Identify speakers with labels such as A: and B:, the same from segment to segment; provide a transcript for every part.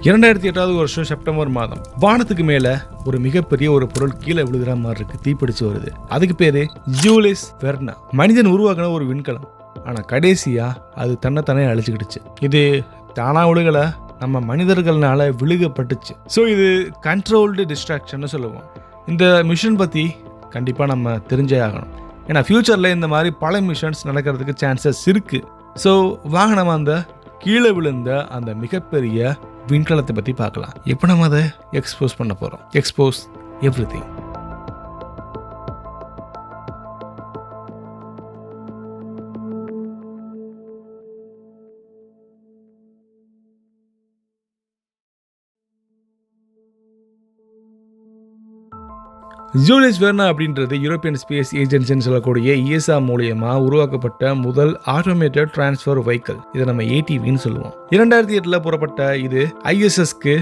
A: 2008 வருஷம் செப்டம்பர் மாதம் வானத்துக்கு மேல ஒரு மிகப்பெரிய ஒரு பொருள் கீழே விழுகிற மாதிரி இருக்கு, தீப்பிடிச்சு வருது. அதுக்கு பேரு ஜூலியஸ் வெர்னா. மனிதன் உருவாக்கின ஒரு விண்கலம். ஆனா கடைசியா அது தன்னைத்தானே அழிச்சுக்கிடுச்சு. இது தானா விழுகல, நம்ம மனிதர்களால விழுகப்பட்டுச்சு. ஸோ இது கண்ட்ரோல்டு டிஸ்ட்ராக்ஷன் சொல்லுவோம். இந்த மிஷன் பத்தி கண்டிப்பா நம்ம தெரிஞ்சே ஆகணும். ஏன்னா ஃபியூச்சர்ல இந்த மாதிரி பல மிஷன்ஸ் நடக்கிறதுக்கு சான்சஸ் இருக்கு. ஸோ வாங்க நம்ம அந்த கீழே விழுந்த அந்த மிகப்பெரிய விண்கலத்தை பற்றி பார்க்கலாம். எப்போ நம்ம அதை எக்ஸ்போஸ் பண்ண போகிறோம். Expose everything. ஜூலியஸ் வெர்னா அப்படின்றது யூரோப்பியன் ஸ்பேஸ் ஏஜென்சின்னு சொல்லக்கூடிய ESA மூலியமா உருவாக்கப்பட்ட முதல் ஆட்டோமேட்டட் டிரான்ஸ்ஃபர் வெஹிக்கிள். இதை நம்ம ATVன்னு சொல்லுவோம். 2008 புறப்பட்ட இது ISSக்கு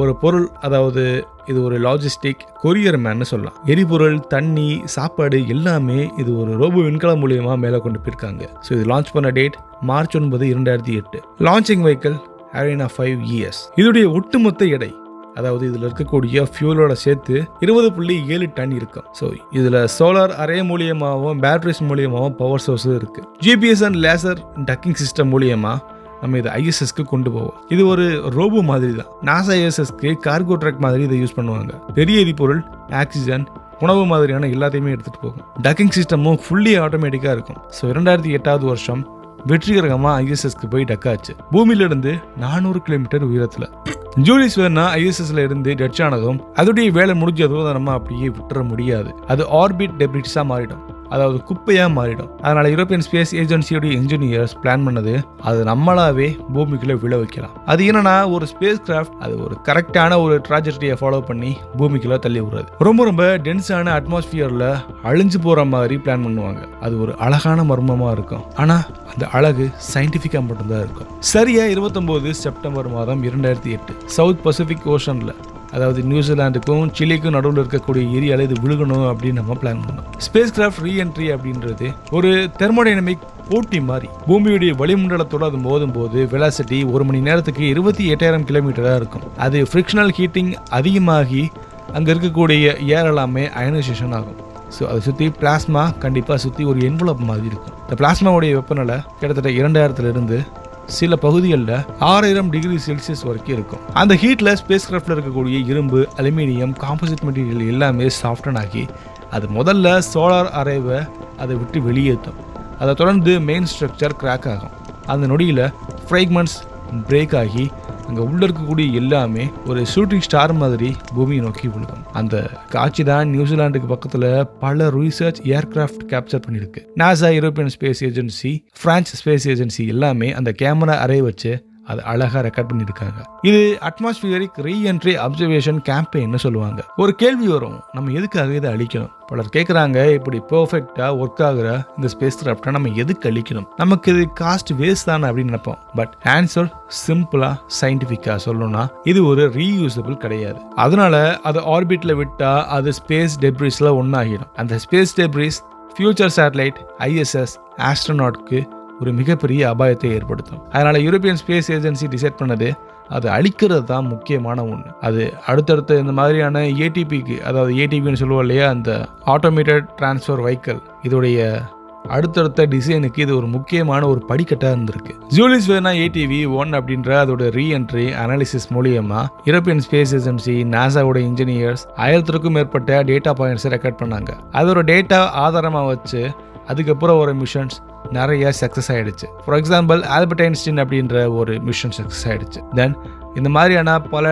A: ஒரு பொருள், அதாவது இது ஒரு லாஜிஸ்டிக் கொரியர் மேன்னு சொல்லலாம். எரிபொருள், தண்ணி, சாப்பாடு எல்லாமே இது ஒரு ரோபோ விண்கலம் மூலியமா மேலே கொண்டு போயிருக்காங்க. ஸோ இது லான்ச் பண்ண date March 9, 2008. Launching vehicle Ariane 5ES. இதோடைய ஒட்டுமொத்த எடை, அதாவது இதில் இருக்கக்கூடிய ஃபியூலோட சேர்த்து 20.7 டன் இருக்கும். ஸோ இதில் சோலார் அரே மூலியமாகவும் பேட்டரிஸ் மூலியமாகவும் பவர் சோர்ஸும் இருக்குது. GPS and laser tucking system மூலியமாக நம்ம இதை ISSக்கு கொண்டு போவோம். இது ஒரு ரோபோ மாதிரி தான். NASA ISSக்கு கார்கோ ட்ரக் மாதிரி இதை யூஸ் பண்ணுவாங்க. பெரிய எரிபொருள், ஆக்சிஜன், உணவு மாதிரியான எல்லாத்தையுமே எடுத்துகிட்டு போகும். டக்கிங் சிஸ்டமும் ஃபுல்லி ஆட்டோமேட்டிக்காக இருக்கும். ஸோ 2008 வருஷம் வெற்றிகரமாக ISSக்கு போய் டக்காச்சு. பூமியிலிருந்து 400 கிலோமீட்டர் உயரத்தில். ஜூலியஸ் வெர்னா ISSல இருந்து டச் ஆனதும் அதோடைய வேலை முடிஞ்சதும் அதை நம்ம அப்படியே விட்டுற முடியாது. அது ஆர்பிட் டெப்ரிஸா மாறிடும், அதாவது குப்பையா மாறிடும். அதனால யூரோப்பியன் ஸ்பேஸ் ஏஜென்சியோட இன்ஜினியர்ஸ் பிளான் பண்ணது அது நம்மளாவே பூமிக்குள்ள விழ வைக்கலாம். அது என்னன்னா, ஒரு ஸ்பேஸ் கிராஃப்ட் அது ஒரு கரெக்டான ஒரு ட்ராஜெக்டரியை ஃபாலோ பண்ணி பூமிக்குள்ள தள்ளி விடுறது. ரொம்ப டென்ஸான அட்மாஸ்பியர்ல அழிஞ்சு போற மாதிரி பிளான் பண்ணுவாங்க. அது ஒரு அழகான மர்மமா இருக்கும். ஆனா அந்த அழகு சயின்டிஃபிக்கா மட்டும்தான் இருக்கும். சரியா 29 செப்டம்பர் மாதம் 2008 சவுத் பசிபிக் ஓஷன்ல, அதாவது நியூசிலாந்துக்கும் சிலிக்கும் நடுவில் இருக்கக்கூடிய ஏரியாவில் இது விழுகணும் அப்படின்னு நம்ம பிளான் பண்ணோம். ஸ்பேஸ் கிராஃப்ட் ரீஎன்ட்ரி அப்படின்றது ஒரு தெர்மோடைனமிக் போட்டி மாதிரி. பூமியுடைய வளிமண்டலத்தோடு அது மோதும் போது வெலாசிட்டி 1 மணி நேரத்துக்கு 28,000 கிலோமீட்டராக இருக்கும். அது ஃப்ரிக்ஷனல் ஹீட்டிங் அதிகமாகி அங்கே இருக்கக்கூடிய ஏர் எல்லாமே அயனைசேஷன் ஆகும். ஸோ அதை சுற்றி பிளாஸ்மா கண்டிப்பாக சுற்றி ஒரு என்வலப் மாதிரி இருக்கும். இந்த பிளாஸ்மாவுடைய வெப்பநிலை கிட்டத்தட்ட 2000 சில பகுதிகளில் 6000 டிகிரி செல்சியஸ் வரைக்கும் இருக்கும். அந்த ஹீட்டில் ஸ்பேஸ் கிராஃப்டில் இருக்கக்கூடிய இரும்பு, அலுமினியம், காம்போசிட் மெட்டீரியல் எல்லாமே சாஃப்டன் ஆகி அது முதல்ல சோலார் அரேவை அதை விட்டு வெளியேற்றும். அதை தொடர்ந்து மெயின் ஸ்ட்ரக்சர் கிராக் ஆகும். அந்த நொடியில் ஃப்ராக்மெண்ட்ஸ் பிரேக் ஆகி அங்கே உள்ள இருக்கக்கூடிய எல்லாமே ஒரு ஷூட்டிங் ஸ்டார் மாதிரி பூமியை நோக்கி விழுகும். அந்த காட்சி தான் நியூசிலாந்துக்கு பக்கத்தில் பல ரிசர்ச் ஏர்கிராஃப்ட் கேப்சர் பண்ணியிருக்கு. NASA, European space agency, France space agency எல்லாமே அந்த கேமரா அரே வச்சு அது அழகாக ரெக்கார்ட் பண்ணியிருக்காங்க. இது அட்மாஸ்பியரிக் ரீஎன்ட்ரி அப்சர்வேஷன் கேம்பெயின்னு சொல்லுவாங்க. ஒரு கேள்வி வரும், நம்ம எதுக்காக இதை அழிக்கணும்? பலர் கேட்குறாங்க, இப்படி பெர்ஃபெக்டாக ஒர்க் ஆகுற இந்த ஸ்பேஸ் கிராஃப்டை நம்ம எதுக்கு அழிக்கணும்? நமக்கு இது காஸ்ட் வேஸ்ட் தானே அப்படின்னு நினைப்போம். பட் ஆன்சர் சிம்பிளாக சயின்டிஃபிக்காக சொல்லணும்னா இது ஒரு ரீயூசபிள் கிடையாது. அதனால அதை ஆர்பிட்டில் விட்டால் அது ஸ்பேஸ் டெப்ரிஸில் ஒன்றாகிடும். அந்த space debris future satellite, ISS, ஆஸ்ட்ரோநாட்க்கு ஒரு மிகப்பெரிய அபாயத்தை ஏற்படுத்தும். அதனால யூரோப்பியன் ஸ்பேஸ் ஏஜென்சி டிசைட் பண்ணது அது அழிக்கிறது தான் முக்கியமான ஒன்று. அது அடுத்தடுத்த இந்த மாதிரியான ATPக்கு, அதாவது ATPன்னு சொல்லுவோம் இல்லையா, அந்த ஆட்டோமேட்டட் டிரான்ஸ்ஃபர் வெஹிக்கிள், இதோடைய அடுத்தடுத்த டிசைனுக்கு இது ஒரு முக்கியமான ஒரு படிக்கட்டாக இருந்திருக்கு. ஜூலியஸ் வெர்னா ATV-1 அப்படின்ற அதோட ரீஎன்ட்ரி அனாலிசிஸ் மூலியமா யூரோப்பியன் ஸ்பேஸ் ஏஜென்சி, நாசாவோட இன்ஜினியர்ஸ் 1000க்கும் மேற்பட்ட டேட்டா பாயிண்ட்ஸை ரெக்கார்ட் பண்ணாங்க. அதோட டேட்டா ஆதாரமாக வச்சு அதுக்கப்புறம் ஒரு மிஷன்ஸ் நிறைய சக்ஸஸ் ஆகிடுச்சு. ஃபார் எக்ஸாம்பிள் ஆல்பர்ட் ஐன்ஸ்டீன் அப்படின்ற ஒரு மிஷன் சக்ஸஸ் ஆகிடுச்சு. தென் இந்த மாதிரியான பல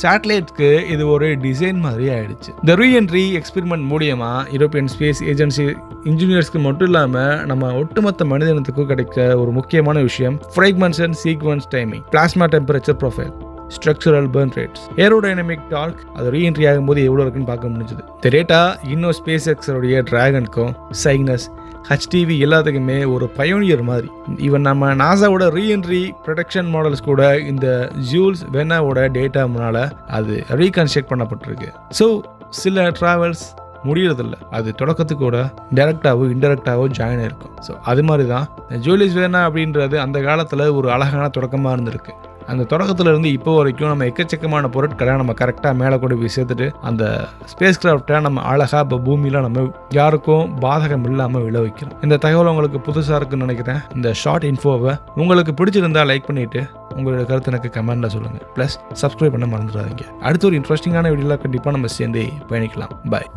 A: சேட்டலைட்க்கு இது ஒரு டிசைன் மாதிரி ஆயிடுச்சு. இந்த ரீஎன்ட்ரி எக்ஸ்பெரிமெண்ட் மூலியமா யூரோப்பியன் ஸ்பேஸ் ஏஜென்சி இன்ஜினியர்ஸ்க்கு மட்டும் இல்லாமல் நம்ம ஒட்டுமொத்த மனிதனத்துக்கும் கிடைக்க ஒரு முக்கியமான விஷயம் fragments and sequence timing, plasma temperature profile, structural burn rates, aerodynamic torque, அது ரீஎன்ட்ரி ஆகும்போது எவ்வளோ இருக்குன்னு பார்க்க முடிஞ்சது. இந்த டேட்டா இன்னும் ஸ்பேஸ் எக்ஸோடைய டிராகனுக்கும், சைக்னஸ், HTV எல்லாத்துக்குமே ஒரு பயோனியர் மாதிரி. ஈவன் நம்ம நாசாவோட ரீஎன்ட்ரி ப்ரொடக்ஷன் மாடல்ஸ் கூட இந்த ஜூல்ஸ் வெர்னாவோட டேட்டா முன்னால் அது ரீகன்ஸ்ட்ரக்ட் பண்ணப்பட்டிருக்கு. ஸோ சில ட்ராவல்ஸ் முடியறதில்ல, அது தொடக்கத்துக்கு கூட டைரக்டாவோ இன்டெரக்டாவோ ஜாயின் ஆயிருக்கும். ஸோ அது மாதிரி தான் ஜூலியஸ் வெர்னா அப்படின்றது அந்த காலத்தில் ஒரு அழகான தொடக்கமாக இருந்திருக்கு. அந்த தொடக்கத்துல இருந்து இப்போ வரைக்கும் நம்ம எக்கச்சக்கமான பொருட்களை நம்ம கரெக்டாக மேலே கொண்டு போய் சேர்த்துட்டு அந்த ஸ்பேஸ் கிராஃப்டை நம்ம அழகாக இப்போ பூமியில் நம்ம யாருக்கும் பாதகம் இல்லாமல் விழ வைக்கிறோம். இந்த தகவல் உங்களுக்கு புதுசாக இருக்குன்னு நினைக்கிறேன். இந்த ஷார்ட் இன்ஃபோவை உங்களுக்கு பிடிச்சிருந்தா லைக் பண்ணிவிட்டு உங்களோட கருத்து எனக்கு கமெண்ட்டில் சொல்லுங்கள். ப்ளஸ் சப்ஸ்கிரைப் பண்ண மறந்துடாதீங்க. அடுத்த ஒரு இன்ட்ரெஸ்டிங்கான வீடியோவில் கண்டிப்பாக நம்ம சேர்ந்து பயணிக்கலாம். பாய்.